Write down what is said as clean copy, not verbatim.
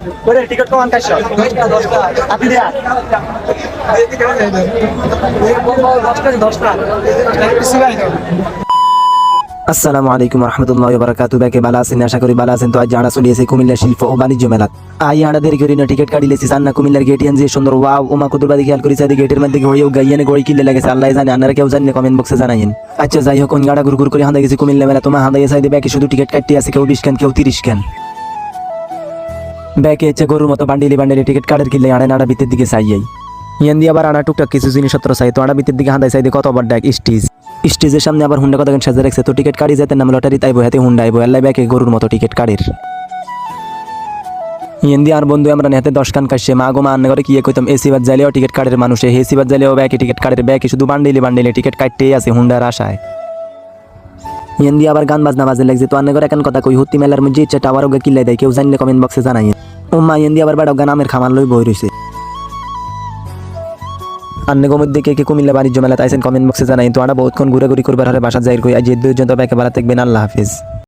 করে টিকিট কমান কাইছো 10টা আপনি দিয়া এই বলবো 10টা কিছু নাই তো। আসসালামু আলাইকুম রহমতুল্লাহি ওয়া বারাকাতুহু। ব্যাকে বালা আছেন, আশা করি বালা আছেন। তো আজ যারা চলে এসে কুমিল্লা শিল্প ও বাণিজ্য মেলাত আই আড়া দেরি করি না টিকিট কাটি লেছি সান্না কুমিল্লার গেট ইয়ান যে সুন্দর ওয়াও ওমা কুতুরবাদি খেয়াল করি সাদি গেটের মধ্যে হইও গাইয়ানে গড়ি কিলে লাগেছে আল্লাহ জানে, আপনারা কেউ জানেন কমেন্ট বক্সে জানাইন। আচ্ছা যাই হোক, গাড়া গুরগুর করে হাঁদা গেছি কুমিল্লা মেলা। তোমার হাঁদা গেছে ব্যাকে শুধু টিকিট কাটতে আছে, কেউ 20 কেন কেউ 30 কেন। ব্যাকে হচ্ছে গরুর মতো বান্ডিলি বান্ডিলি টিকিট কাটার কিলে আড়ে নাড়া ভিতর দিকে চাইয়াই ইয়ান দিয়ে আবার আনা টুকটাক কিছু জিনিসপত্র চাই। তো আড়া ভিতর দিকে হাঁদাই চাই কত বড় ডাক স্টেজের সামনে আবার হুন্ডা কতক্ষণ সাজা রাখছে। তো টিকিট কাটি যেতে নাম লটারি তাইব হাতে হুন্ডা আইব আল্লাহ ব্যাকে গরুর মতো টিকিট কাটির হিন্দি। আর বন্ধু আমরা হাতে 10 কান কাশে মা গো মা আন্না করে কি কইতাম এসি বাদ যাইলেও টিকিট কাটের মানুষে হেসি বাদ যাইলেও ব্যাকে টিকিট কাটের ব্যাকে শুধু বান্ডিলি বান্ডিলি টিকিট কাটতেই আছে হুন্ডার আশায়। হিন্দি আবার গান বাজনা বাজে লাগছে। তো আন্না করে এখন কথা কই হুত্তি মেলার মধ্যে ইচ্ছা টাওয়ার ওকে কিল্লাই দেয়, কেউ জানলে কমেন্ট বক্সে জানাই। ও মা হিন্দি আবার বেড়া গান আমের খামার লই বই রইছে। আন্নে মধ্যে কে কে কুমিল্লা বাণিজ্য মেলাতে আইছেন কমেন্ট বক্সে জানাই। তো আড়া বহুতক্ষণ ঘুরে ঘুরি করবার হলে বাসা যাই কই আজ 2 জন তো ব্যাকে বাড়া থাকবেন। আল্লাহ হাফিজ।